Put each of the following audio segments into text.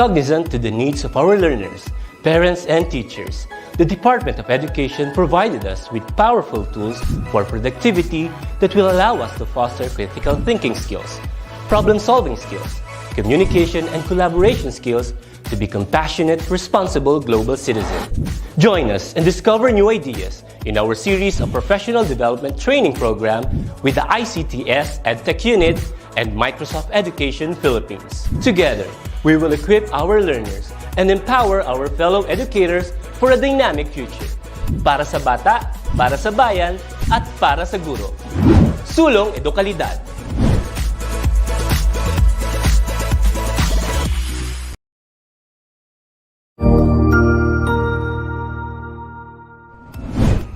Cognizant to the needs of our learners, parents, and teachers, the Department of Education provided us with powerful tools for productivity that will allow us to foster critical thinking skills, problem-solving skills, communication and collaboration skills to be compassionate, responsible global citizens. Join us and discover new ideas in our series of professional development training program with the ICTS Edtech Unit and Microsoft Education Philippines. Together, we will equip our learners and empower our fellow educators for a dynamic future. Para sa bata, para sa bayan, at para sa guro. Sulong Edukalidad.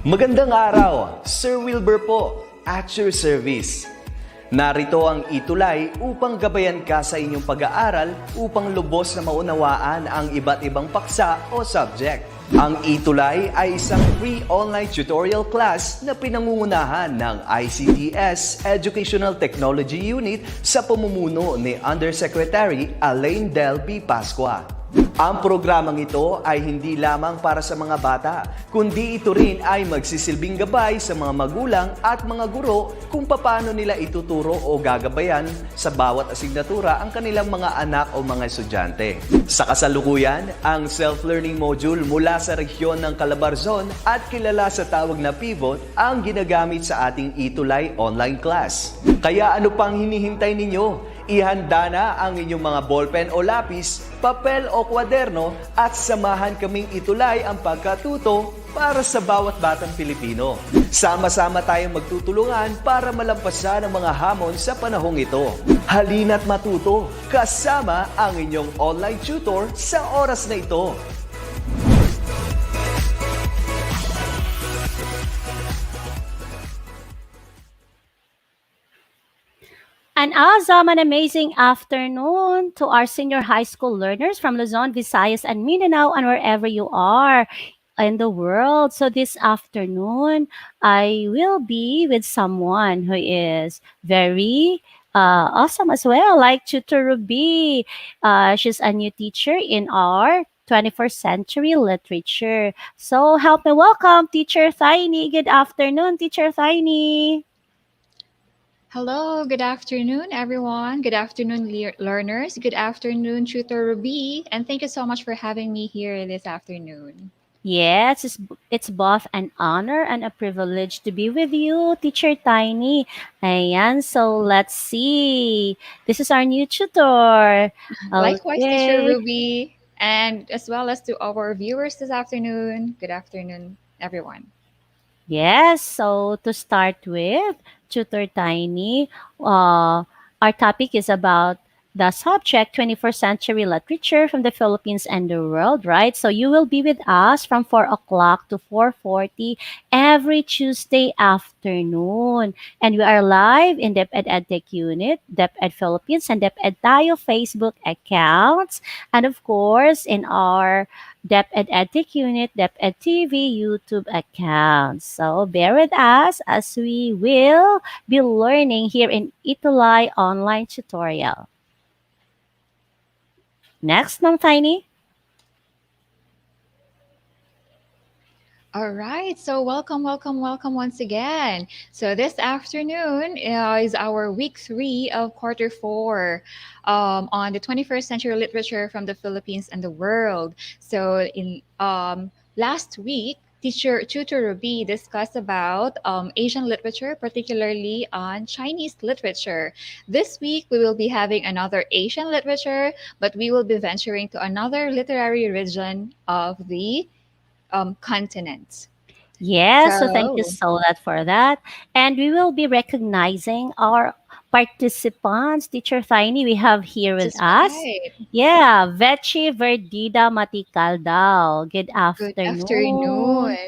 Magandang araw, Sir Wilbur po, at your service. Narito ang ETUlay upang gabayan ka sa inyong pag-aaral upang lubos na maunawaan ang iba't ibang paksa o subject. Ang ETUlay ay isang free online tutorial class na pinangungunahan ng ICTS Educational Technology Unit sa pamumuno ni Undersecretary Elaine Del P. Pascua. Ang programang ito ay hindi lamang para sa mga bata, kundi ito rin ay magsisilbing gabay sa mga magulang at mga guro kung paano nila ituturo o gagabayan sa bawat asignatura ang kanilang mga anak o mga estudyante. Sa kasalukuyan, ang self-learning module mula sa rehiyon ng Calabarzon at kilala sa tawag na pivot ang ginagamit sa ating ETUlay online class. Kaya ano pang hinihintay ninyo? Ihanda na ang inyong mga ballpen o lapis, papel o kwaderno at samahan kaming itulay ang pagkatuto para sa bawat batang Pilipino. Sama-sama tayong magtutulungan para malampasan ang mga hamon sa panahong ito. Halina't matuto kasama ang inyong online tutor sa oras na ito. An awesome and amazing afternoon to our senior high school learners from Luzon, Visayas, and Mindanao, and wherever you are in the world. So this afternoon, I will be with someone who is very awesome as well, like Tutor Ruby. She's a new teacher in our 21st century literature. So help me welcome Teacher Tiny. Good afternoon, Teacher Tiny. Hello, good afternoon, everyone. Good afternoon, learners. Good afternoon, Tutor Ruby. And thank you so much for having me here this afternoon. Yes, it's both an honor and a privilege to be with you, Teacher Tiny. Ayan, so let's see. This is our new tutor. Likewise, Okay. Teacher Ruby. And as well as to our viewers this afternoon. Good afternoon, everyone. Yes, so to start with, Tutor Tiny, our topic is about the subject 21st century literature from the Philippines and the world, right? So you will be with us from 4 o'clock to 4:40 every Tuesday afternoon. And we are live in DepEd Edtech Unit, DepEd Philippines, and DepEd Tayo Facebook accounts. And of course, in our DepEd Edtech Unit, DepEd TV YouTube accounts. So bear with us as we will be learning here in ETUlay online tutorial. Next, Ma'am Tiny. All right, so welcome once again. So this afternoon is our week 3 of quarter 4 on the 21st century literature from the Philippines and the world. So in last week, Tutor Ruby discussed about Asian literature, particularly on Chinese literature. This week, we will be having another Asian literature, but we will be venturing to another literary region of the continent. Yes, so thank you so much for that. And we will be recognizing our participants, Teacher Tiny, we have here with us. Right. Yeah, Vechi Verdida Maticaldao. Good afternoon. Good afternoon.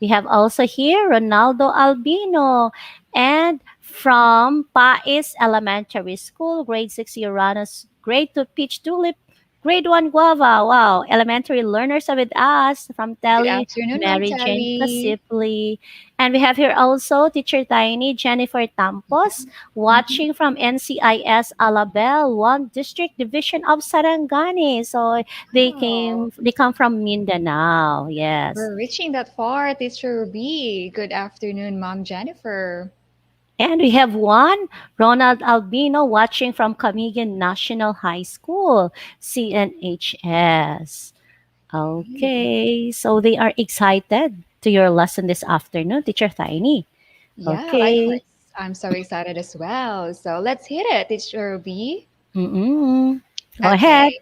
We have also here Ronaldo Albino. And from Pais Elementary School, grade 6 Uranus, grade 2 Peach Tulip Grade 1 Guava. Wow. Elementary learners are with us from Good Telly, afternoon, Ma'am Mary Jane Telly. Pasipli. And we have here also Teacher Tiny, Jennifer Tampos, Mhm. watching from NCIS Alabel, 1 District Division of Sarangani. So Wow. they come from Mindanao. Yes. We're reaching that far, Teacher Ruby. Good afternoon, Mom Jennifer. And we have one, Ronald Albino, watching from Camigan National High School, CNHS. Okay. Okay, so they are excited to your lesson this afternoon, Teacher Tiny. Yeah, likewise. Okay. I'm so excited as well. So let's hit it, Teacher Ruby. Mm-mm. Go ahead. Okay.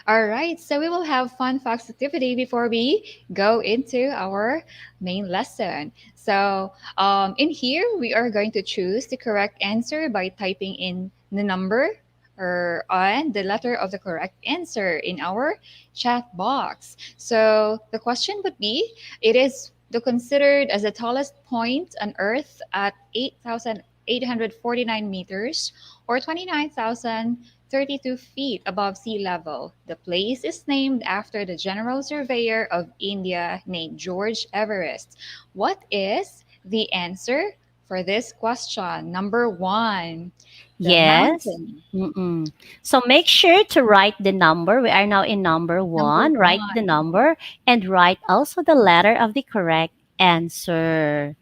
All right, so we will have fun facts activity before we go into our main lesson. So in here, we are going to choose the correct answer by typing in the number or on the letter of the correct answer in our chat box. So the question would be, it is the considered as the tallest point on Earth at 8,849 meters or 29,032 feet above sea level. The place is named after the general surveyor of India named George Everest. What is the answer for this question? Number one, the Yes. mountain. Mm-mm. So make sure to write the number. We are now in number Number one. Write the one. number and write also the letter of the correct answer.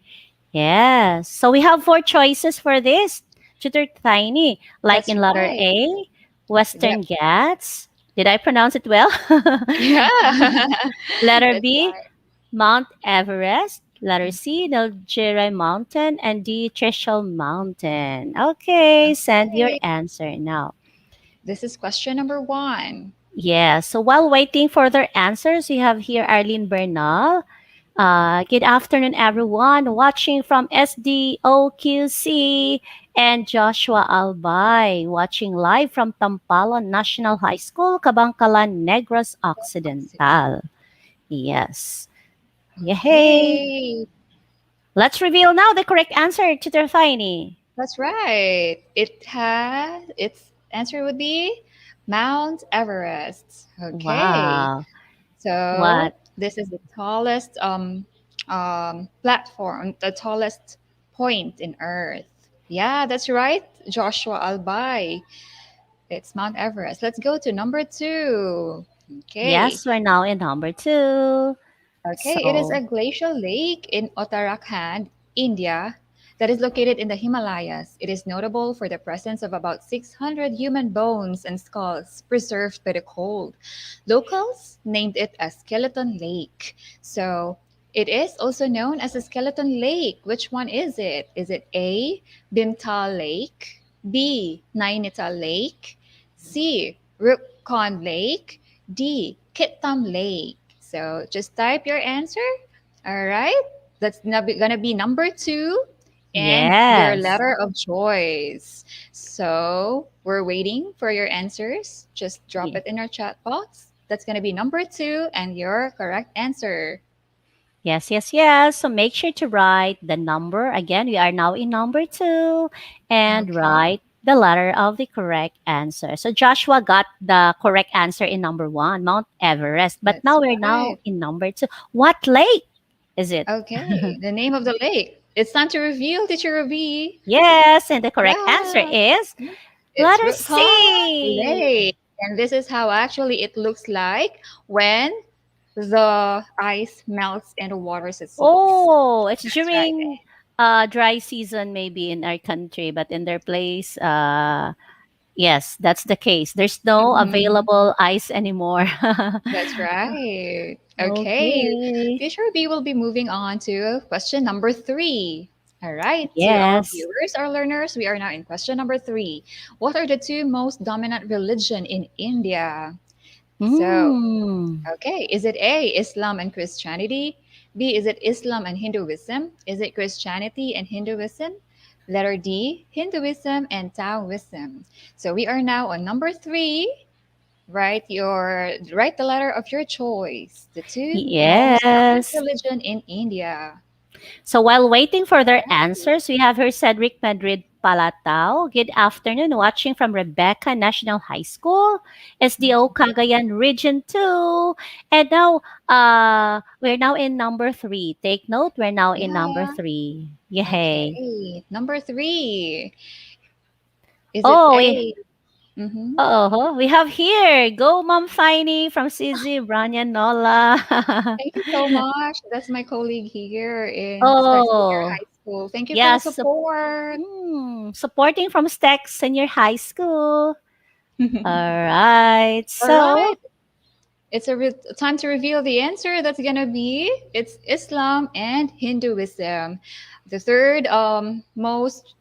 Yes. So we have 4 choices for this. Tutor Tiny, like That's in letter right. A, Western Yep. Ghats. Did I pronounce it well? Yeah. Letter That's B, right. Mount Everest. Letter C, Nilgiri Mountain. And D, Trishul Mountain. Okay, send your Okay. answer now. This is question number one. Yeah, so while waiting for their answers, we have here Arlene Bernal. Good afternoon, everyone watching from SDOQC and Joshua Albay watching live from Tampalon National High School, Kabangkalan, Negros Occidental. Yes. Yay. Okay. Let's reveal now the correct answer to the Tiny. That's right. Its answer would be Mount Everest. Okay. Wow. So What? this is the tallest platform, the tallest point in Earth. Yeah, that's right, Joshua Albay. It's Mount Everest. Let's go to number two. Okay. Yes, we're now in number two. Okay, it is a So, glacial lake in Uttarakhand, India, that is located in the Himalayas. It is notable for the presence of about 600 human bones and skulls preserved by the cold. Locals named it a skeleton lake. So, it is also known as a skeleton lake. Which one is it? Is it A, Bimtal Lake, B, Nainital Lake, C, Rupkon Lake, D, Kittam Lake? So just type your answer. All right. That's gonna be number two and your yes. letter of choice. So we're waiting for your answers. Just drop Ye- it in our chat box. That's gonna be number two and your correct answer. Yes, yes, yes. So make sure to write the number. Again, we are now in number two and Okay. write the letter of the correct answer. So Joshua got the correct answer in number one, Mount Everest. But That's now we're now right. in number two. What lake is it? Okay. The name of the lake. It's time to reveal, Teacher Ruby. Yes, and the correct answer Yeah. is It's letter Rupkon C. Lake. And this is how actually it looks like when the ice melts and the water secedes. Oh, it's That's right. during dry season maybe in our country, but in their place, yes, that's the case. There's no Mhm. available ice anymore. That's right. Okay. Okay. Teacher B will be moving on to question number three. All right. To our Yes. viewers, our learners, we are now in question number three. What are the two most dominant religion in India? So, Mm. okay. Is it A, Islam and Christianity? B, is it Islam and Hinduism? Is it Christianity and Hinduism? Letter D, Hinduism and Taoism. So we are now on number three. Write the letter of your choice. The two most dominant Yes. religion in India. So while waiting for their answers, we have here Cedric Madrid Palatao. Good afternoon, watching from Rebecca National High School, SDO Cagayan Region 2. And now, we're now in number 3. Take note, we're now in number Yeah. 3. Yay. Okay. Number three. Is it Oh, A? Mm-hmm. we have here, go Mom Finey from CZ, Branya Nola. Thank you so much. That's my colleague here in Stack Senior Oh, High School. Thank you for the yes, support. supporting from Stack Senior High School. All right. All right. So, It's time to reveal the answer. That's gonna be it's Islam and Hinduism. The third most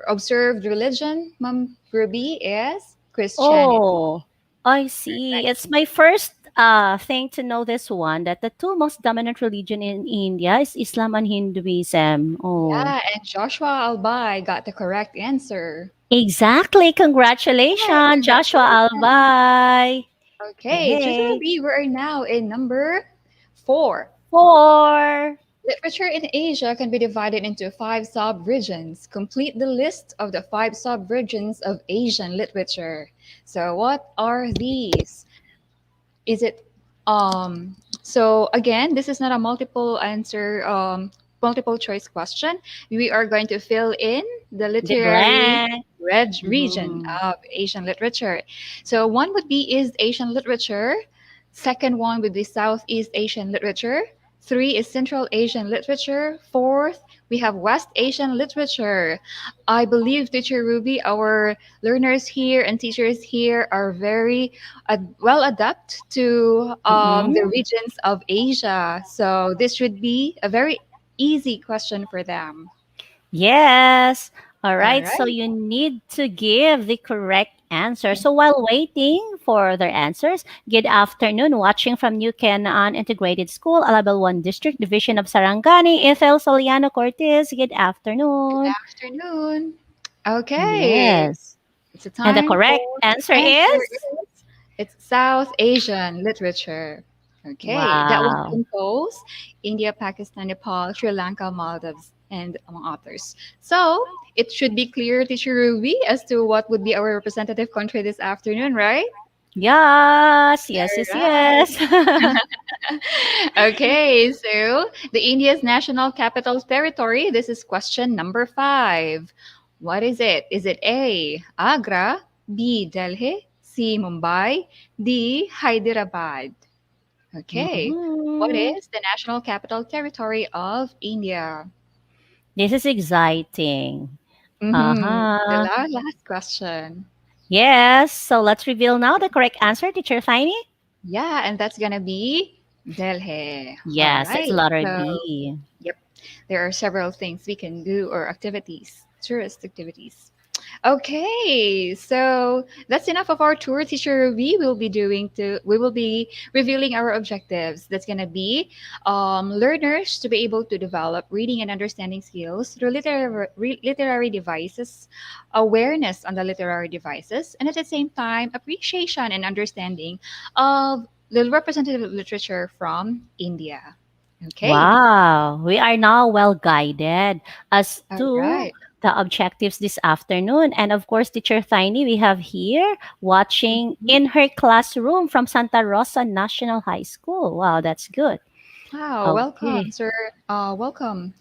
observed religion, Ma'am Ruby, is Christianity. oh, I see. It's my first thing to know this one, that the two most dominant religion in India is Islam and Hinduism. Oh, Yeah, and Joshua Albay got the correct answer. exactly. Hey, Congratulations, Joshua congratulations. Albai. Okay, Tutor Hey, Ruby, we are now in number four. four. Literature in Asia can be divided into five sub-regions. Complete the list of the five sub-regions of Asian literature. So what are these? Is it so again, this is not a multiple choice question. We are going to fill in the The literary blank. red region Mhm. of Asian literature. So one would be East Asian literature, second one would be Southeast Asian literature, three is Central Asian literature, fourth we have West Asian literature. I believe Teacher Ruby, our learners here and teachers here are very well adept to the Mm-mm. regions of Asia. So this should be a very easy question for them. Yes. All All right. So right. you need to give the correct answer. So while waiting for their answers, good afternoon. Watching from New Canaan Integrated School, Alabel 1 District, Division of Sarangani, Ethel Soliano Cortez. Good Good afternoon. afternoon. Okay. Yes. It's a And the time correct for the answer answer is is it's South Asian literature. Okay, that would wow. compose India, Pakistan, Nepal, Sri Lanka, Maldives, and among others. So it should be clear, Teacher Ruby, as to what would be our representative country this afternoon, right? Yes. Yes. All Yes. right. Yes. Okay, so the India's national capital territory. This is question number five. What is it? Is it A, Agra, B, Delhi, C, Mumbai, D, Hyderabad? Okay, what Mhm. is the national capital territory of India? This is exciting. Uh Mm-hmm. The huh. last question. Yes. So let's reveal now the correct answer, Teacher Tiny. Yeah, and that's gonna be Delhi. All Yes, it's right. letter So, D. yep, there are several things we can do or activities, tourist activities. Okay, so that's enough of our tour, Teacher. We will be revealing our objectives. That's gonna be learners to be able to develop reading and understanding skills through literary devices, awareness on the literary devices, and at the same time appreciation and understanding of the representative literature from India. Okay, Wow, we are now well guided as all to right. the objectives this afternoon. And of course, Teacher Tiny, we have here watching Mhm. in her classroom from Santa Rosa National High School. Wow, that's good. Wow, welcome, Okay. sir. Welcome,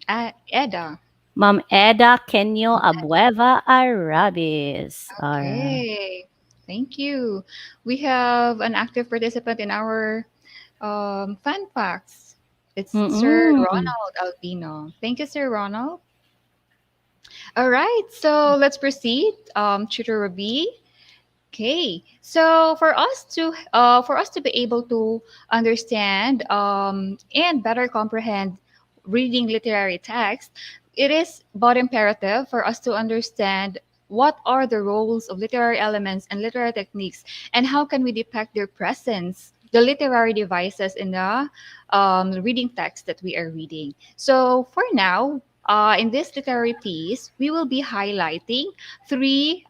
Eda. Ma'am Eda Kenyo Abueva Arabis. Okay, thank you. We have an active participant in our fan facts. It's Sir Mm-mm. Ronald Albino. Thank you, Sir Ronald. All right, so let's proceed. Tutor Rabi. Okay, so for us to be able to understand and better comprehend reading literary text, it is but imperative for us to understand what are the roles of literary elements and literary techniques, and how can we depict their presence, the literary devices in the reading text that we are reading. So for now, in this literary piece, we will be highlighting three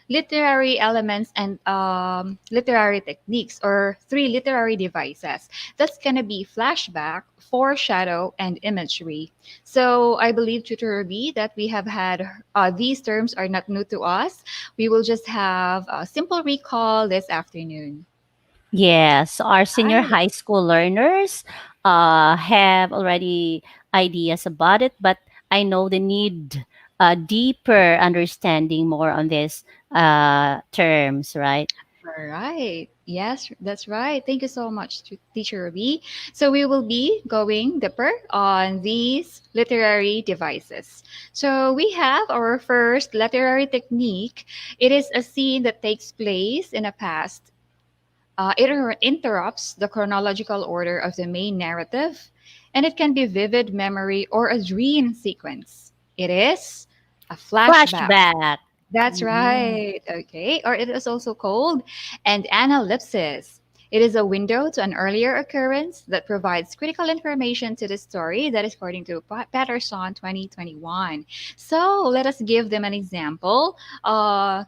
literary elements and literary techniques, or three literary devices. That's going to be flashback, foreshadow, and imagery. So I believe, Tutor B, that we have had these terms are not new to us. We will just have a simple recall this afternoon. Yes, our senior Right. high school learners have already ideas about it, but I know they need a deeper understanding more on these terms, right? All right. Yes, that's right. Thank you so much, Teacher Ruby. So we will be going deeper on these literary devices. So we have our first literary technique. It is a scene that takes place in a past. It interrupts the chronological order of the main narrative, and it can be vivid memory or a dream sequence. It is a flashback. Flashback. That's Mhm. right. Okay. Or it is also called an analepsis. It is a window to an earlier occurrence that provides critical information to the story, that is according to Patterson 2021. So let us give them an example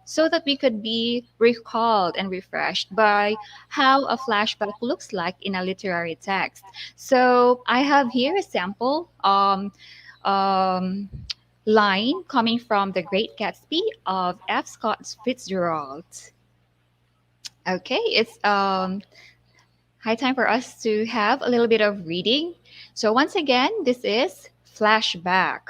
so that we could be recalled and refreshed by how a flashback looks like in a literary text. So I have here a sample. Um, line coming from The Great Gatsby of F. Scott Fitzgerald. Okay, it's high time for us to have a little bit of reading. So once again, this is flashback.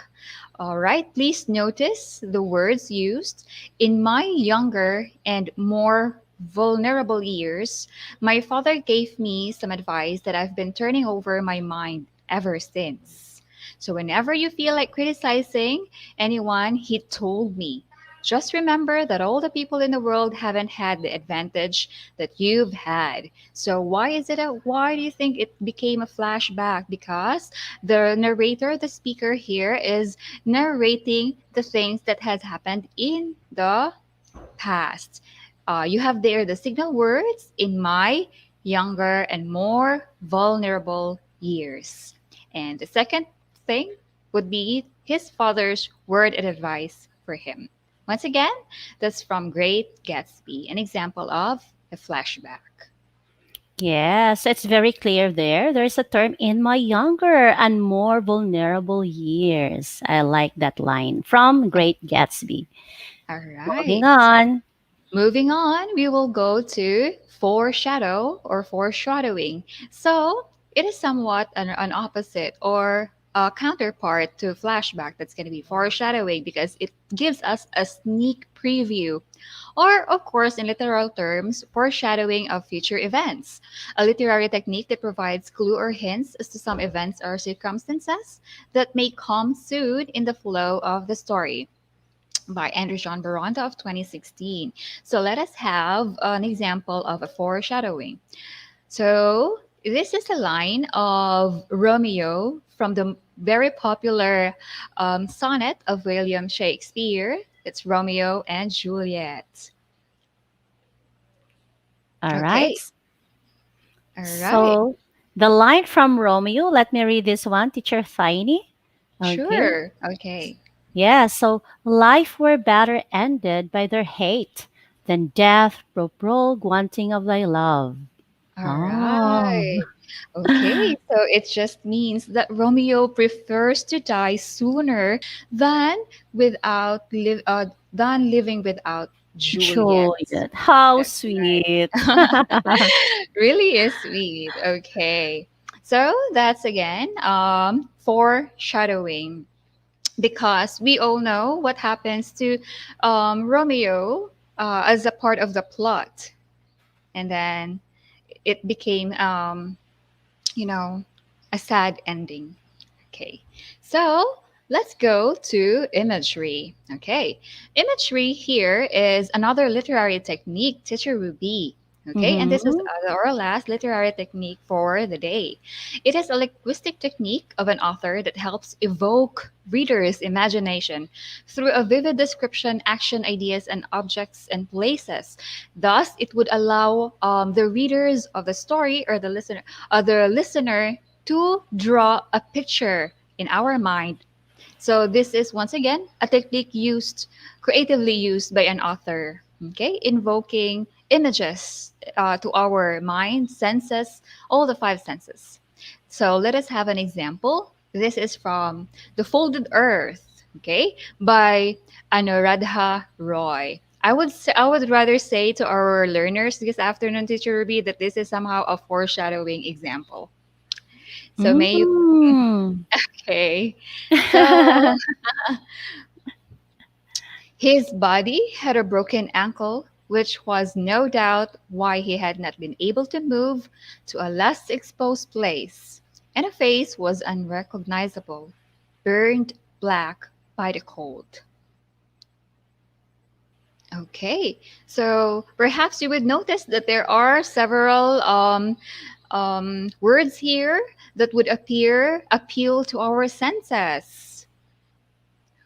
All right, please notice the words used. In my younger and more vulnerable years, my father gave me some advice that I've been turning over my mind ever since. So whenever you feel like criticizing anyone, he told me, just remember that all the people in the world haven't had the advantage that you've had. So why do you think it became a flashback? Because the narrator, the speaker here is narrating the things that has happened in the past. You have there the signal words in my younger and more vulnerable years. And the second thing would be his father's word and advice for him. Once again, that's from Great Gatsby, an example of a flashback. Yes, it's very clear there. There's a term in my younger and more vulnerable years. I like that line from Great Gatsby. All Moving right. on. Moving on, we will go to foreshadow or foreshadowing. So it is somewhat an opposite or a counterpart to flashback. That's going to be foreshadowing because it gives us a sneak preview. Or, of course, in literal terms, foreshadowing of future events. A literary technique that provides clue or hints as to some events or circumstances that may come soon in the flow of the story, by Andrew John Baronda of 2016. So let us have an example of a foreshadowing. So this is a line of Romeo from the very popular sonnet of William Shakespeare. It's Romeo and Juliet. All right. Okay. All right. So the line from Romeo, let me read this one, Teacher Tiny. Okay. Sure. Okay. Yeah, so life were better ended by their hate than death broke wanting of thy love. All Oh. right. Okay, so it just means that Romeo prefers to die sooner than than living without Juliet. Juliet. How That's sweet. really is sweet. Okay, so that's again foreshadowing, because we all know what happens to Romeo as a part of the plot, and then it became you know, a sad ending. Okay, so let's go to imagery. Okay, imagery here is another literary technique, Teacher Ruby. Okay, and this is Mm-hmm. our last literary technique for the day. It is a linguistic technique of an author that helps evoke readers' imagination through a vivid description, action, ideas, and objects and places. Thus, it would allow the readers of the story or the listener to draw a picture in our mind. So this is once again a technique used creatively used by an author. Okay, invoking images to our mind, senses, all the five senses. So let us have an example. This is from The Folded Earth, okay, by Anuradha Roy. I would rather say to our learners this afternoon, Teacher Ruby, that this is somehow a foreshadowing example. So may you Mm. okay. So his body had a broken ankle, which was no doubt why he had not been able to move to a less exposed place, and a face was unrecognizable, burned black by the cold. Okay, so perhaps you would notice that there are several words here that would appeal to our senses.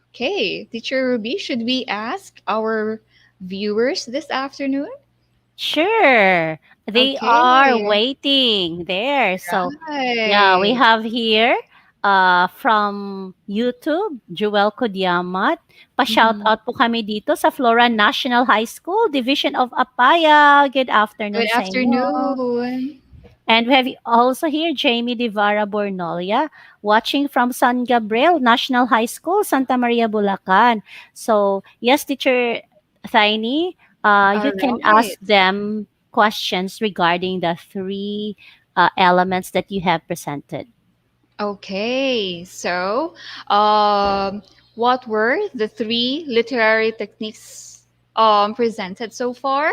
Okay, Teacher Ruby, should we ask our viewers this afternoon? Sure. They are Okay, waiting there. So, yeah, we right. have here from YouTube, Joel Kodyamat. Pa-shout Mhm. out po kami dito sa Flora National High School, Division of Apaya. Good Good afternoon sa inyo. afternoon. And we have also here Jamie Divara Bornolia watching from San Gabriel National High School, Santa Maria, Bulacan. So, yes, teacher Tiny, All you can right. ask them questions regarding the three elements that you have presented. Okay, so um, what were the three literary techniques presented so far?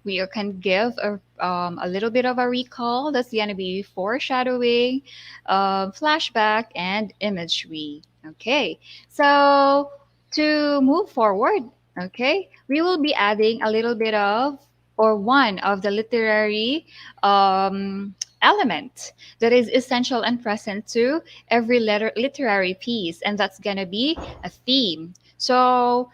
We can give a little bit of a recall. That's going to be foreshadowing, flashback, and imagery. Okay, so to move forward, okay, we will be adding a little bit of or one of the literary element that is essential and present to every literary piece, and that's gonna be a theme. So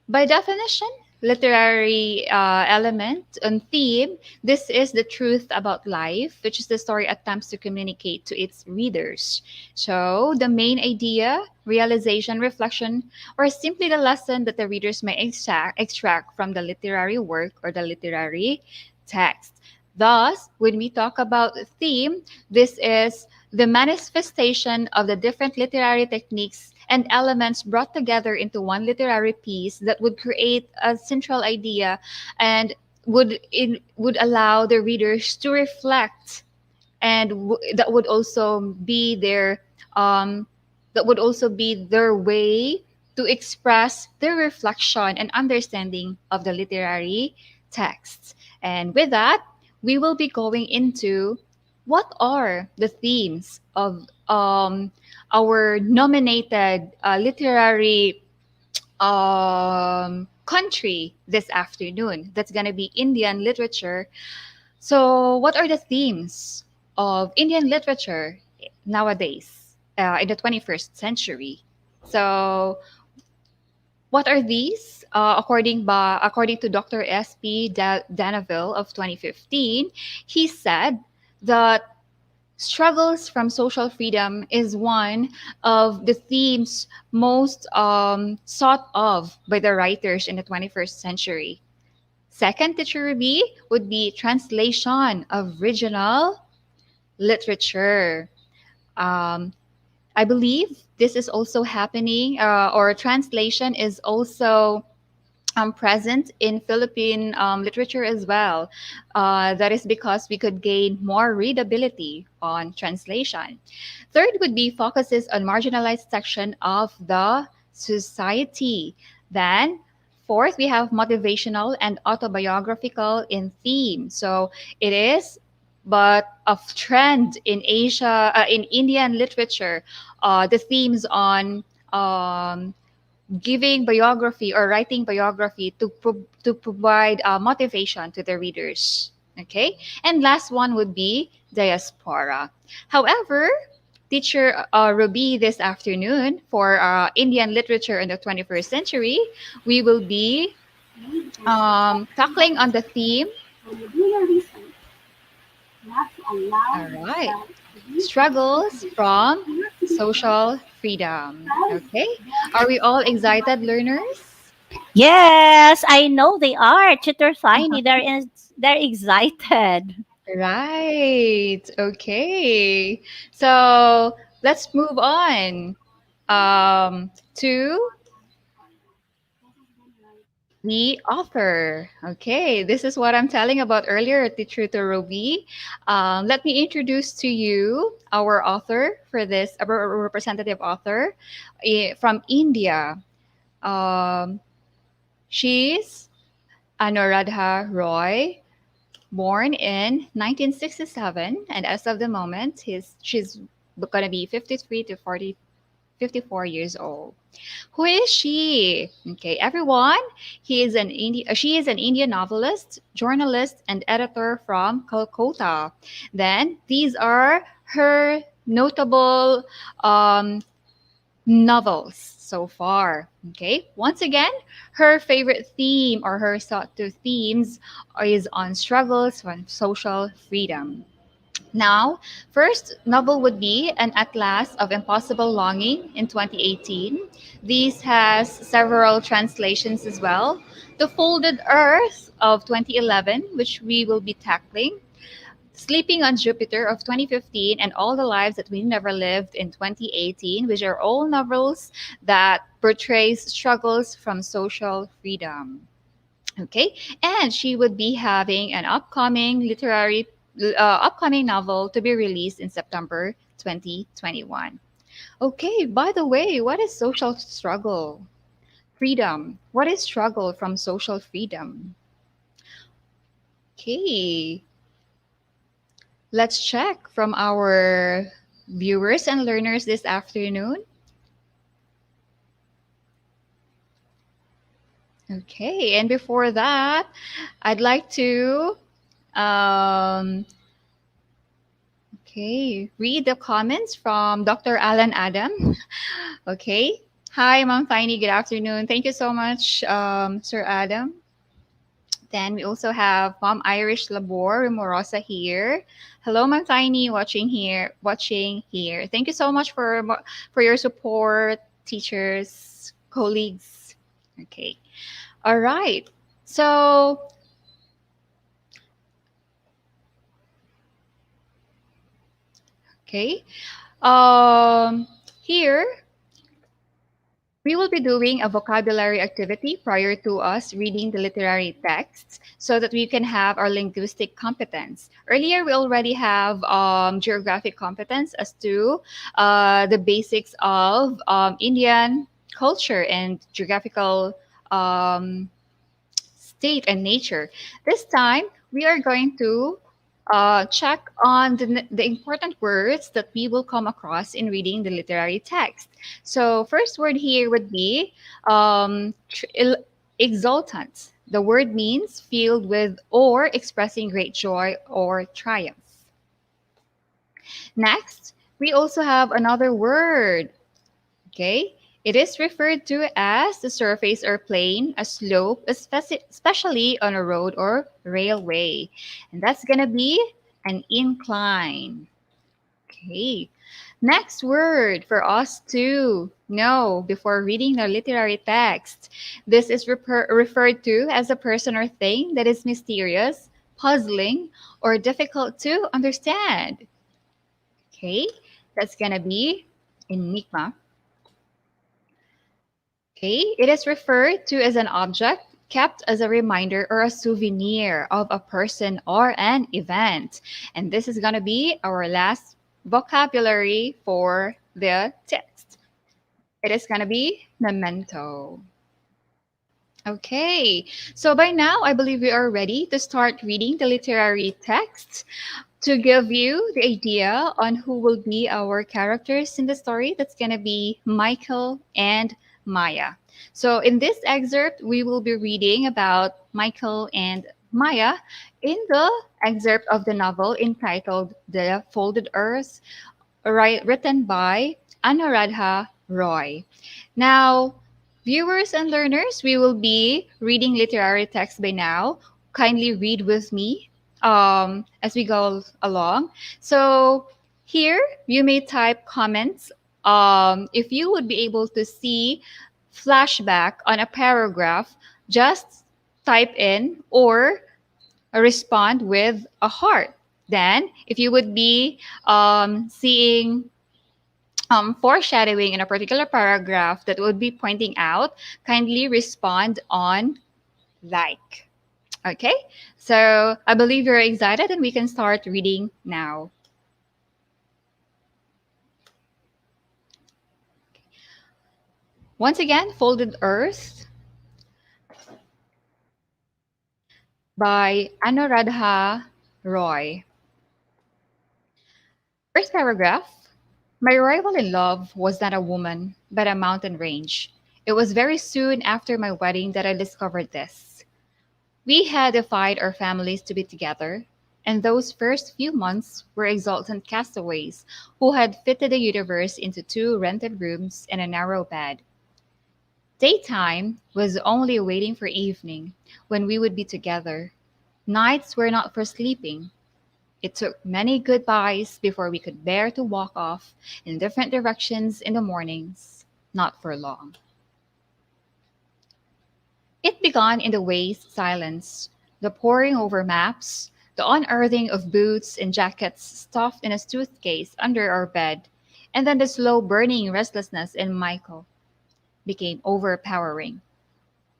by definition, literary element and theme, this is the truth about life, which is the story attempts to communicate to its readers. So the main idea, realization, reflection, or simply the lesson that the readers may extract from the literary work or the literary text. Thus, when we talk about theme, this is the manifestation of the different literary techniques and elements brought together into one literary piece that would create a central idea and would allow the readers to reflect, and that would also be their um, way to express their reflection and understanding of the literary texts. And with that, we will be going into what are the themes of our nominated literary country this afternoon. That's going to be Indian literature. So, what are the themes of Indian literature nowadays in the 21st century? So, what are these? According to Dr. S.P. Danaville of 2015, he said that struggles from social freedom is one of the themes most sought of by the writers in the 21st century. Second, teacher Ruby, would be translation of regional literature. Um, I believe this is also happening, or translation is also present in Philippine literature as well. That is because we could gain more readability on translation. Third would be focuses on marginalized section of the society. Then fourth, we have motivational and autobiographical in theme. So it is but of trend in Asia, in Indian literature, the themes on giving biography or writing biography to provide motivation to the readers. Okay, and last one would be diaspora. However, teacher Ruby, this afternoon for Indian literature in the 21st century, we will be tackling on the theme. All right. Struggles from Social Freedom. Okay, are we all excited, learners? Yes, I know they are. Tutor Tiny, they're excited. Right. Okay. So let's move on to the author. Okay, this is what I'm telling about earlier, Teacher to Ruby. Let me introduce to you our author for this, our representative author from India. Um, she's Anuradha Roy, born in 1967, and as of the moment, she's going to be 53 to 54 years old. Who is she? Okay, everyone. She is an Indian novelist, journalist, and editor from Calcutta. Then these are her notable um, novels so far. Okay, once again, her favorite theme or her sought to themes is on struggles on social freedom. Now, first novel would be An Atlas of Impossible Longing in 2018. This has several translations as well. The Folded Earth of 2011, which we will be tackling. Sleeping on Jupiter of 2015 and All the Lives That We Never Lived in 2018, which are all novels that portrays struggles from social freedom. Okay, and she would be having an upcoming novel to be released in September 2021. Okay, by the way, what is social struggle? Freedom. What is struggle from social freedom? Okay, let's check from our viewers and learners this afternoon. Okay, and before that, I'd like to um, read the comments from Dr. Alan Adam. Okay. Hi, Mom Tiny. Good afternoon. Thank you so much, Sir Adam. Then we also have Mom Irish Labor Remorosa here. Hello, Mom Tiny, watching here. Watching here. Thank you so much for your support, teachers, colleagues. Okay. All right. So okay. Here we will be doing a vocabulary activity prior to us reading the literary texts so that we can have our linguistic competence. Earlier, we already have geographic competence as to the basics of Indian culture and geographical um, state and nature. This time, we are going to check on the important words that we will come across in reading the literary text. So, first word here would be exultant. The word means filled with or expressing great joy or triumph. Next, we also have another word. Okay, it is referred to as the surface or plane, a slope, especially on a road or railway. And that's going to be an incline. Okay, next word for us to know before reading the literary text. This is referred to as a person or thing that is mysterious, puzzling, or difficult to understand. Okay, that's going to be enigma. Okay, it is referred to as an object kept as a reminder or a souvenir of a person or an event. And this is going to be our last vocabulary for the text. It is going to be memento. Okay, so by now I believe we are ready to start reading the literary text to give you the idea on who will be our characters in the story. That's going to be Michael and Maya. So in this excerpt, we will be reading about Michael and Maya in the excerpt of the novel entitled The Folded Earth, written by Anuradha Roy. Now, viewers and learners, we will be reading literary text by now. Kindly read with me as we go along. So Here, you may type comments if you would be able to see flashback on a paragraph. Just type in or respond with a heart. Then, if you would be seeing foreshadowing in a particular paragraph that would be pointing out, kindly respond on like. Okay, so I believe you're excited and we can start reading now. Once again, Folded Earth by Anuradha Roy. First paragraph. My rival in love was not a woman, but a mountain range. It was very soon after my wedding that I discovered this. We had defied our families to be together, and those first few months were exultant castaways who had fitted the universe into two rented rooms and a narrow bed. Daytime was only waiting for evening when we would be together. Nights were not for sleeping. It took many goodbyes before we could bear to walk off in different directions in the mornings, not for long. It began in the waste silence, the poring over maps, the unearthing of boots and jackets stuffed in a suitcase under our bed, and then the slow burning restlessness in Michael became overpowering.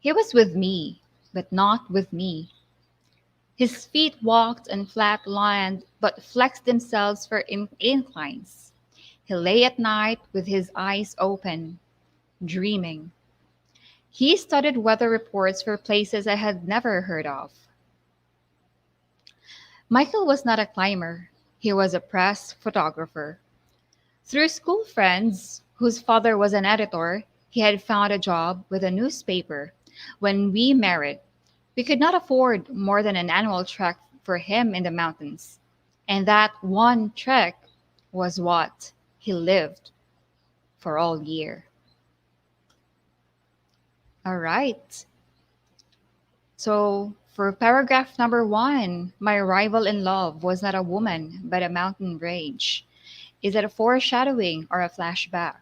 He was with me, but not with me. His feet walked on flat land but flexed themselves for inclines. He lay at night with his eyes open, dreaming. He studied weather reports for places I had never heard of. Michael was not a climber, he was a press photographer. Through school friends, whose father was an editor, he had found a job with a newspaper. When we married, we could not afford more than an annual trek for him in the mountains. And that one trek was what he lived for all year. All right. So for paragraph number one, my rival in love was not a woman, but a mountain range. Is it a foreshadowing or a flashback?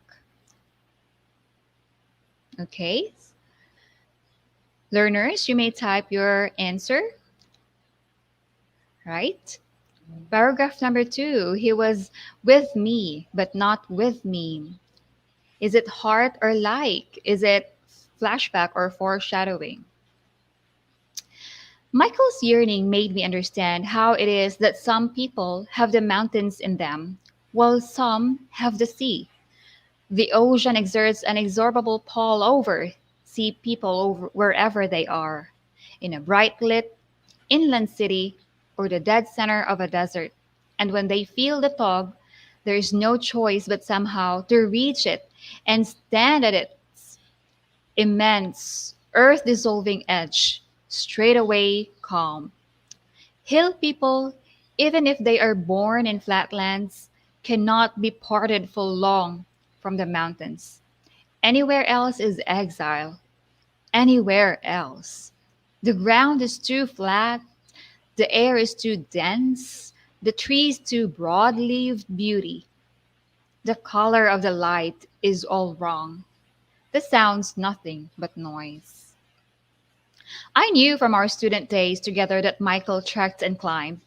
Okay. Learners, you may type your answer, right? Paragraph number two, he was with me, but not with me. Is it heart or like? Is it flashback or foreshadowing? Michael's yearning made me understand how it is that some people have the mountains in them, while some have the sea. The ocean exerts an inexorable pull over sea people over wherever they are, in a bright lit inland city or the dead center of a desert. And when they feel the tug, there is no choice but somehow to reach it and stand at its immense, earth dissolving edge, straightaway calm. Hill people, even if they are born in flatlands, cannot be parted for long from the mountains. Anywhere else is exile. Anywhere else. The ground is too flat, the air is too dense, the trees too broad-leaved beauty. The color of the light is all wrong. The sound's nothing but noise. I knew from our student days together that Michael trekked and climbed.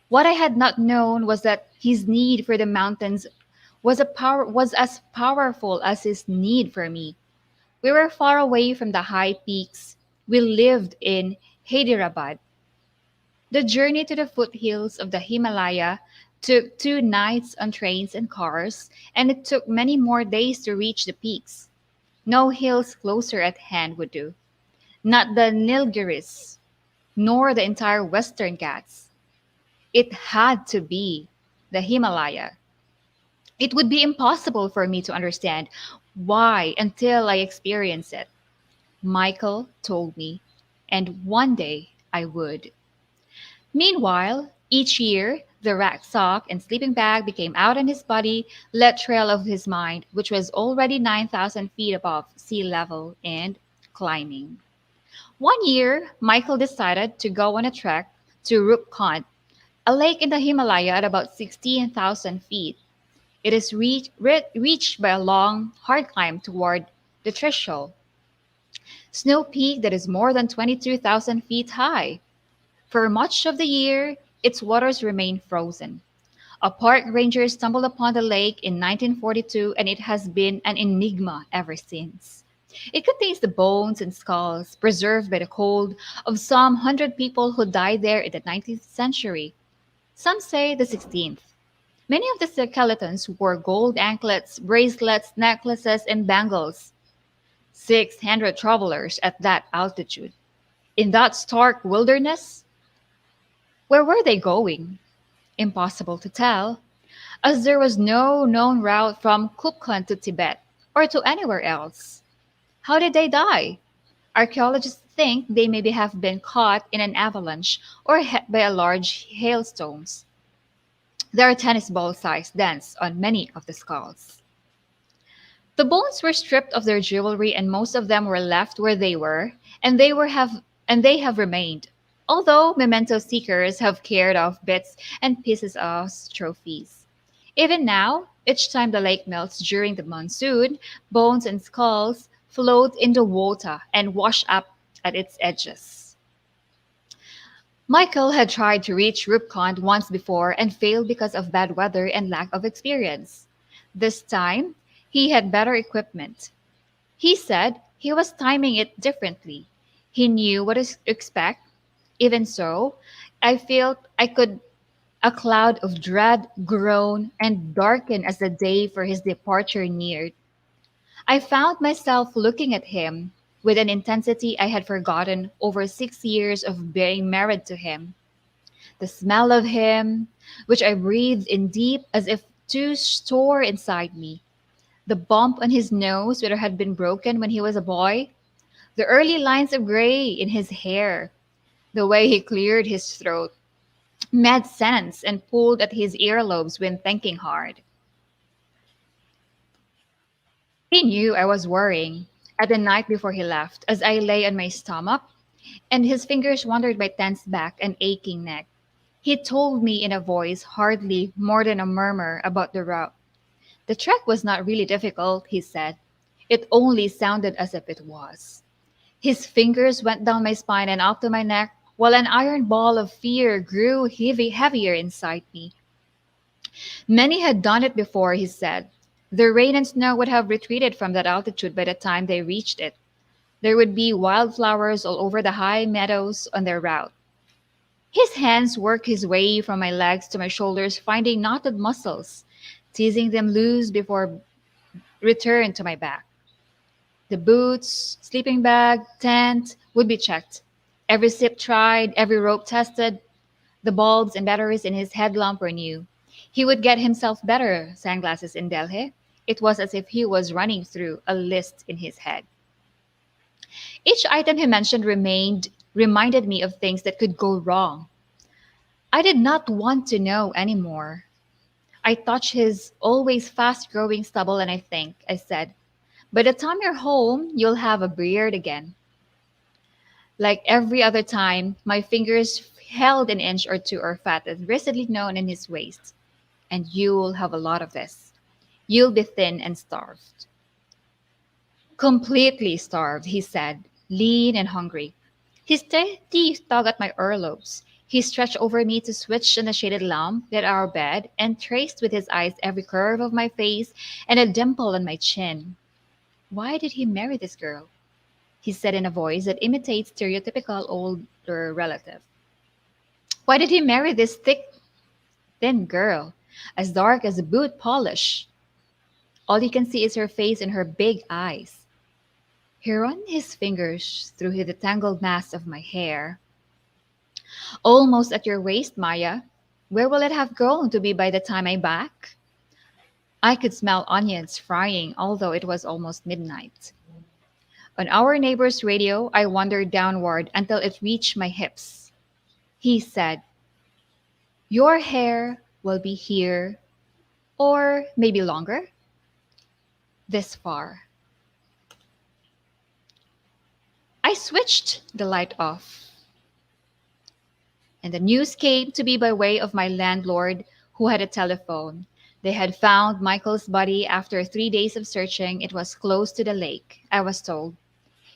What I had not known was that his need for the mountains was as powerful as his need for me. We were far away from the high peaks. We lived in Hyderabad. The journey to the foothills of the Himalaya took 2 nights on trains and cars, and it took many more days to reach the peaks. No hills closer at hand would do. Not the Nilgiris, nor the entire Western Ghats. It had to be the Himalaya. It would be impossible for me to understand why until I experience it. Michael told me, and one day I would. Meanwhile, each year, the rucksack and sleeping bag became out on his body, let trail of his mind, which was already 9,000 feet above sea level and climbing. One year, Michael decided to go on a trek to Rupkund, a lake in the Himalaya at about 16,000 feet. It is reached by a long, hard climb toward the threshold. Snow peak that is more than 22,000 feet high. For much of the year, its waters remain frozen. A park ranger stumbled upon the lake in 1942 and it has been an enigma ever since. It contains the bones and skulls preserved by the cold of some 100 people who died there in the 19th century. Some say the 16th. Many of the skeletons wore gold anklets, bracelets, necklaces, and bangles. 600 travelers at that altitude. In that stark wilderness? Where were they going? Impossible to tell, as there was no known route from Kupkan to Tibet or to anywhere else. How did they die? Archaeologists think they maybe have been caught in an avalanche or hit by a large hailstones. There are tennis ball sized dents on many of the skulls. The bones were stripped of their jewelry and most of them were left where they were, and they have remained. Although memento seekers have cared of bits and pieces as trophies. Even now, each time the lake melts during the monsoon, bones and skulls float in the water and wash up at its edges. Michael had tried to reach Rupkond once before and failed because of bad weather and lack of experience. This time, he had better equipment. He said he was timing it differently. He knew what to expect. Even so, I felt I could a cloud of dread grown and darkened as the day for his departure neared. I found myself looking at him with an intensity I had forgotten over 6 years of being married to him. The smell of him, which I breathed in deep as if to store inside me. The bump on his nose, which had been broken when he was a boy. The early lines of gray in his hair. The way he cleared his throat, made sense, and pulled at his earlobes when thinking hard. He knew I was worrying at the night before he left as I lay on my stomach and his fingers wandered my tense back and aching neck. He told me in a voice hardly more than a murmur about the route. The trek was not really difficult, he said. It only sounded as if it was. His fingers went down my spine and up to my neck, while an iron ball of fear grew heavier inside me. Many had done it before, he said. The rain and snow would have retreated from that altitude by the time they reached it. There would be wildflowers all over the high meadows on their route. His hands worked his way from my legs to my shoulders, finding knotted muscles, teasing them loose before return to my back. The boots, sleeping bag, tent would be checked. Every zip tried, every rope tested. The bulbs and batteries in his headlamp were new. He would get himself better sunglasses in Delhi. It was as if he was running through a list in his head. Each item he mentioned reminded me of things that could go wrong. I did not want to know anymore. I touched his always fast-growing stubble and I said, by the time you're home, you'll have a beard again. Like every other time, my fingers held an inch or two of fat as recently known in his waist. And you'll have a lot of this. You'll be thin and starved. Completely starved, he said, lean and hungry. His teeth dug at my earlobes. He stretched over me to switch on the shaded lamp at our bed and traced with his eyes every curve of my face and a dimple on my chin. Why did he marry this girl? He said in a voice that imitates stereotypical older relative. Why did he marry this thick, thin girl, as dark as a boot polish? All you can see is her face and her big eyes. He ran his fingers through the tangled mass of my hair. Almost at your waist, Maya. Where will it have grown to be by the time I'm back? I could smell onions frying, although it was almost midnight. On our neighbor's radio, I wandered downward until it reached my hips. He said, your hair will be here, or maybe longer, this far. I switched the light off. And the news came to me by way of my landlord, who had a telephone. They had found Michael's body after 3 days of searching. It was close to the lake, I was told.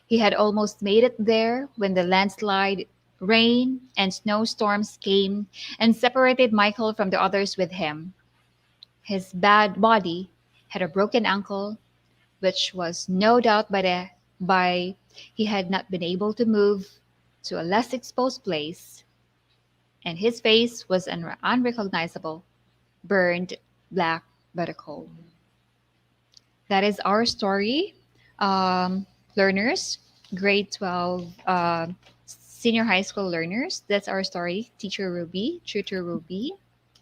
He had almost made it there when the landslide, rain, and snowstorms came and separated Michael from the others with him. His bad body had a broken ankle, which was no doubt by he had not been able to move to a less exposed place, and his face was unrecognizable, burned black by the coal. That is our story, learners, grade 12, senior high school learners. That's our story, Teacher Ruby, Tutor Ruby.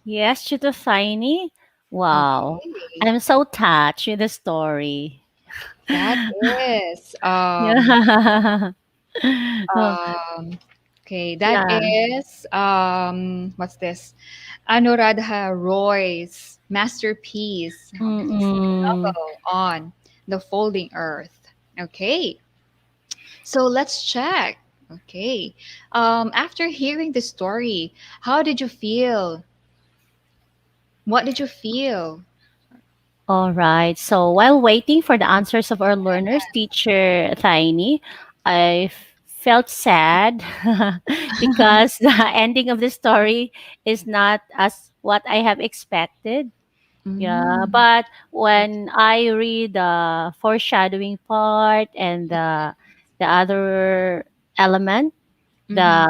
Yes, Tutor Tiny. Wow. Okay, I'm so touched with the story. that is Yeah. Oh, um okay, that yeah. is what's this? Anuradha Roy's masterpiece, his Mm-mm. novel on the folding earth. Okay, so let's check. Okay, after hearing the story, how did you feel? What did you feel? All right. So while waiting for the answers of our learners, teacher Tiny, felt sad because the ending of the story is not as what I have expected. Yeah, Mm, but when I read the foreshadowing part and the other element, mm-hmm.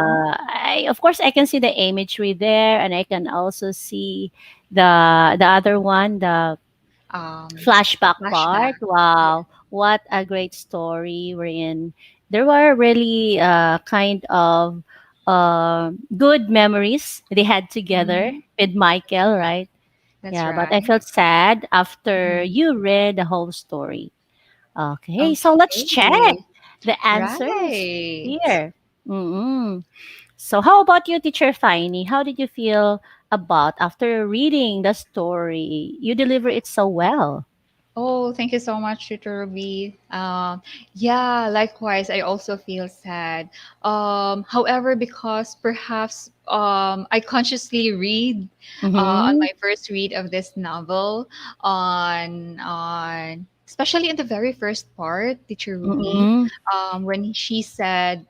of course I can see the imagery there, and I can also see the other one, the Um, flashback part. Flashback. Yeah. Wow, what a great story we're in. There were really kind of good memories they had together Mhm. with Michael, right? That's Yeah, but I right. felt sad after Mhm. you read the whole story. Okay, so let's check Okay. the answers Right. here. Mm-mm. So, how about you, Teacher Tiny? How did you feel about after reading the story? You deliver it so well. Oh, thank you so much, Tutor Ruby. Yeah, likewise, I also feel sad. However, because perhaps I consciously read on Mm-hmm. my first read of this novel on especially in the very first part, Teacher Ruby, Mm-mm. when she said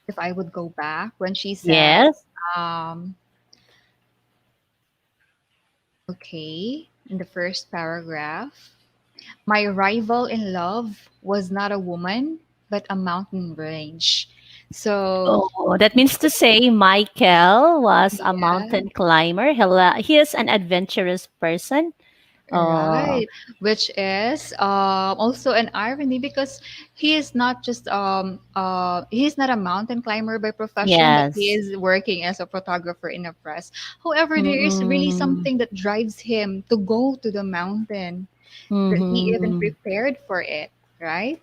if I would go back, when she said, Yes. um, okay, in the first paragraph. My rival in love was not a woman, but a mountain range. So, Oh, that means to say Michael was a yeah, mountain climber. He is an adventurous person. Oh, right. Which is also an irony because he is not just he's not a mountain climber by profession, but he yes. is working as a photographer in a press. However, there is really Mm-mm. something that drives him to go to the mountain, that he even Mm-hmm. prepared for it, right?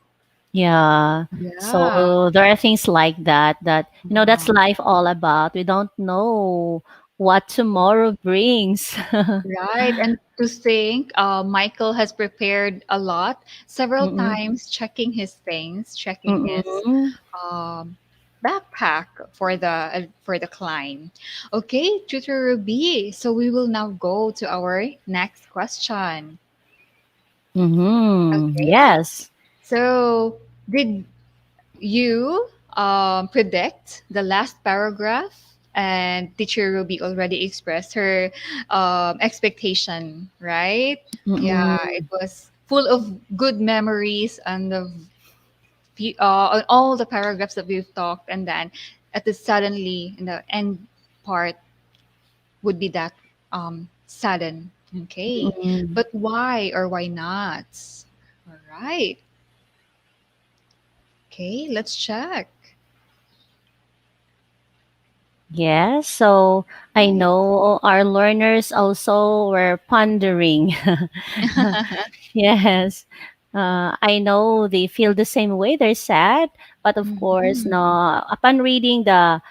Yeah. Yeah. So there are things like that that's Yeah. life all about. We don't know what tomorrow brings. Right. And to think, Michael has prepared a lot, several Mm-mm. times, checking his things, checking his Mm-mm. um, backpack for the climb. Okay, Tutor Ruby. So we will now go to our next question. Mm-hmm. Okay. Yes. So did you predict the last paragraph? And Teacher Ruby already expressed her expectation, right? Yeah, it Mm-mm. was full of good memories and on all the paragraphs that we've talked, and then at the suddenly in the end part would be that sudden. Okay, Mm-mm. but why or why not? All right. Okay, let's check. Yes. So I know our learners also were pondering. Yes. I know they feel the same way. They're sad, but of course, Mhm. no. Upon reading the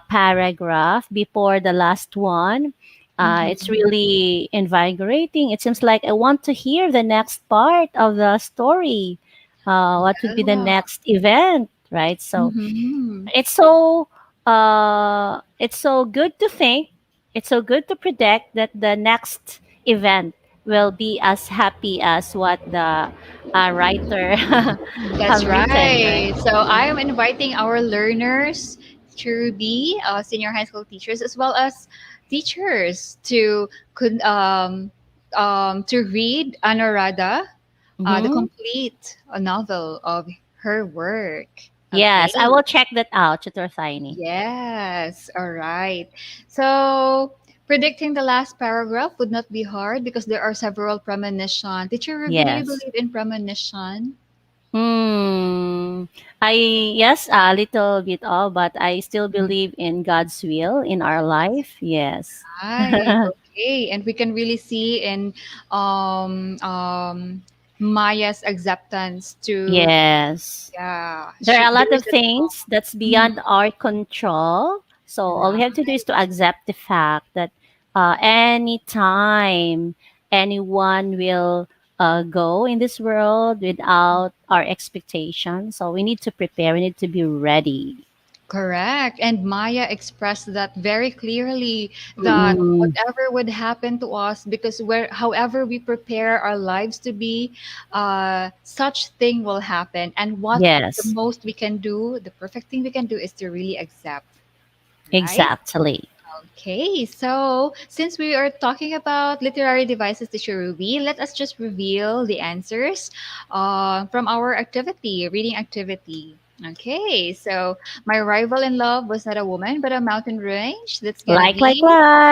paragraph before the last one, it's Mhm. really invigorating. It seems like I want to hear the next part of the story. What would be the Yeah. next event, right? So Mhm. it's so. it's so good to think, it's so good to predict that the next event will be as happy as what the writer That's have written, right? right. So I am inviting our learners to be senior high school teachers as well as teachers to to read Anuradha, the Mm-hmm. complete novel of her work. Okay. Yes, I will check that out, Tutor Tiny. Yes. All right. So predicting the last paragraph would not be hard because there are several premonition. Teacher Ruby, do you Yes. believe in premonition? Hmm. I yes, a little bit of, but I still believe in God's will in our life. Yes. Right. Okay. And we can really see in um, um, Maya's acceptance to, Yes. yeah, There are a there lot is of a song. things that's Mhm. beyond our control. So all we have to do is to Right. accept the fact that anytime anyone will go in this world without our expectation. So we need to prepare. We need to be ready. Correct. And Maya expressed that very clearly that Mm-mm. whatever would happen to us, because where however we prepare our lives to be, such thing will happen. And what the Yes, most we can do, the perfect thing we can do is to really accept, right? exactly. Okay, so since we are talking about literary devices to Cherubi, let us just reveal the answers from our activity, reading activity. Okay, so my rival in love was not a woman but a mountain range. That's gonna be Like.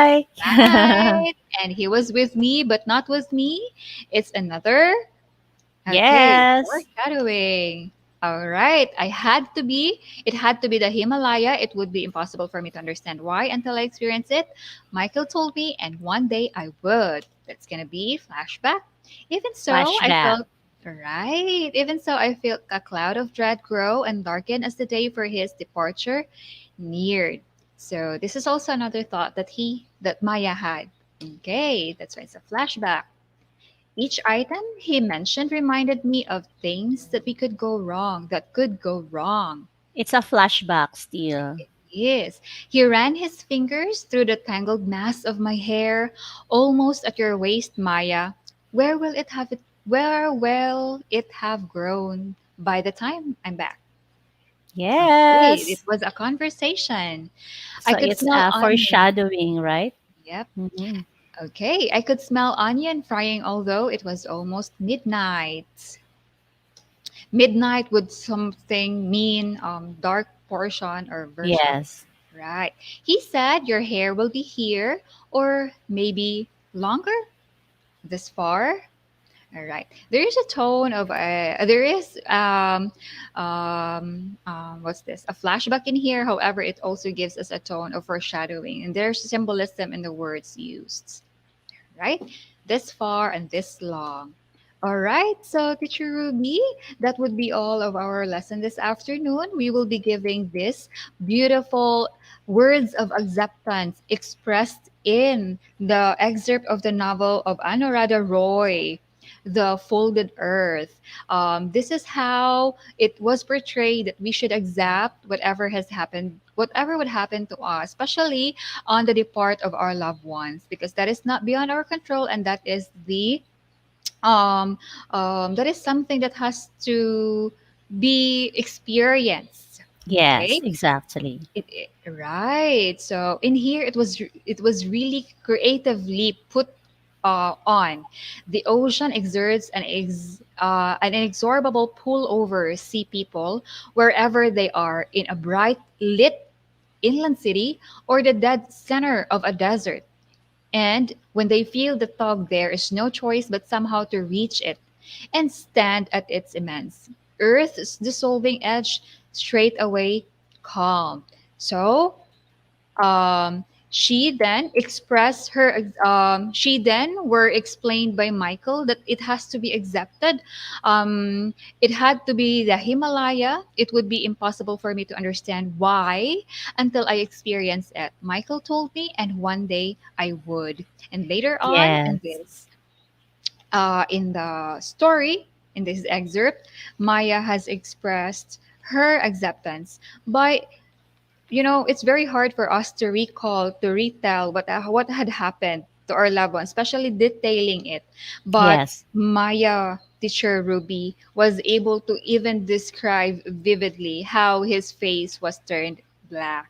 right. And he was with me but not with me. It's another. Okay, Yes. foreshadowing. All right. It had to be the Himalaya. It would be impossible for me to understand why until I experience it. Michael told me, and one day I would. That's going to be flashback. Even so, I Flashback. felt, right. Even so, I felt a cloud of dread grow and darken as the day for his departure neared. So, this is also another thought that Maya had. Okay, that's why it's a flashback. Each item he mentioned reminded me of things that could go wrong. It's a flashback still. Yes, he ran his fingers through the tangled mass of my hair, almost at your waist, Maya. Where will it have grown by the time I'm back? Okay, it Yes. was a conversation. I So could it's smell onion. foreshadowing, right? Yep. Hmm. Okay, I could smell onion frying although it was almost midnight. Midnight would something mean dark portion or version, Yes. right? He said your hair will be here or maybe longer this far. All right. There is a tone of there is what's this? A flashback in here. However, it also gives us a tone of foreshadowing, and there's symbolism in the words used, right? This far and this long. All right, so Teacher Ruby, that would be all of our lesson this afternoon. We will be giving this beautiful words of acceptance expressed in the excerpt of the novel of Anuradha Roy, The Folded Earth. This is how it was portrayed that we should accept whatever has happened, whatever would happen to us, especially on the depart of our loved ones, because that is not beyond our control, and um, that is something that has to be experienced. Yes, Okay, exactly. right. So in here, it was really creatively put on. The ocean exerts an inexorable pull over sea people wherever they are in a bright lit inland city or the dead center of a desert. And when they feel the tug, there is no choice but somehow to reach it and stand at its immense Earth's dissolving edge straight away calm. So she then were explained by Michael that it has to be accepted. It had to be the Himalaya. It would be impossible for me to understand why until I experience it. Michael told me, and one day I would. And later on Yes. in the story, in this excerpt, Maya has expressed her acceptance by it's very hard for us to recall, to retell what had happened to our loved one, especially detailing it. But Yes. Maya, teacher Ruby, was able to even describe vividly how his face was turned black.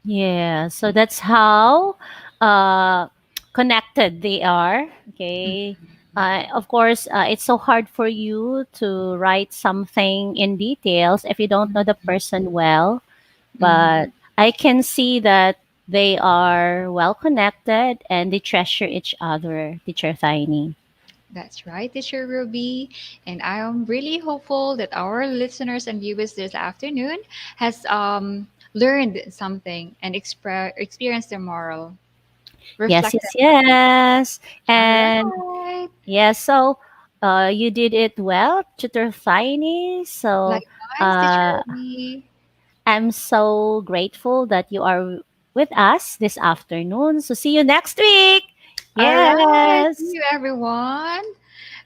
Yeah, so that's how uh, connected they are. Okay. Of course, it's so hard for you to write something in details if you don't know the person well. Mhm. But I can see that they are well connected and they treasure each other, Teacher Tiny. That's right, teacher Ruby. And I am really hopeful that our listeners and viewers this afternoon has learned something and experienced the moral. Yes, Reflected. yes, yes. All And right. yes, so you did it well, Tutor Tiny. So Likewise, teacher uh, Ruby. I'm so grateful that you are with us this afternoon. So see you next week. All right. See Yes. you, everyone.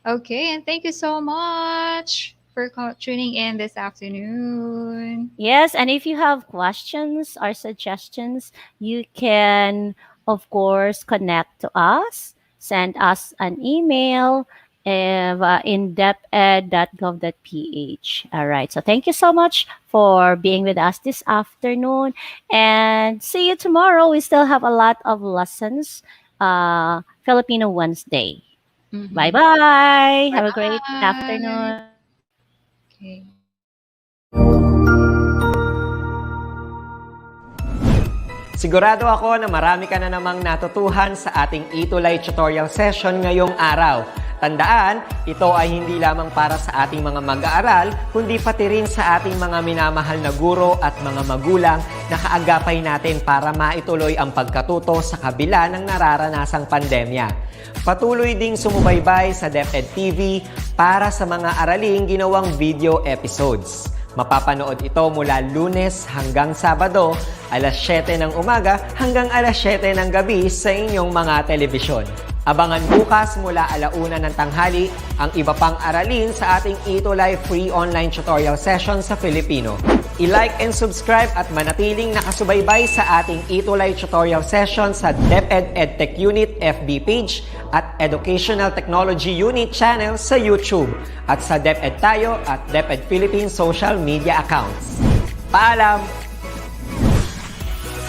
Okay, and thank you so much for tuning in this afternoon. Yes, and if you have questions or suggestions, you can, of course, connect to us, send us an email in deped.gov.ph. All right, so thank you so much for being with us this afternoon, and see you tomorrow. We still have a lot of lessons, Filipino Wednesday. Bye Mm-hmm. bye. Bye Have a great bye. afternoon. Okay. Sigurado ako na marami ka na namang natutuhan sa ating ETUlay tutorial session ngayong araw. Tandaan, ito ay hindi lamang para sa ating mga mag-aaral, kundi pati rin sa ating mga minamahal na guro at mga magulang na kaagapay natin para maituloy ang pagkatuto sa kabila ng nararanasang pandemya. Patuloy ding sumubaybay sa DepEd TV para sa mga araling ginawang video episodes. Mapapanood ito mula Lunes hanggang Sabado, alas 7 ng umaga hanggang alas 7 ng gabi sa inyong mga telebisyon. Abangan bukas mula 1:00 ng tanghali ang iba pang aralin sa ating ETUlay free online tutorial session sa Filipino. I-like and subscribe at manatiling nakasubaybay sa ating ETUlay tutorial session sa DepEd Edtech Unit FB page at Educational Technology Unit channel sa YouTube at sa DepEd Tayo at DepEd Philippines social media accounts. Paalam!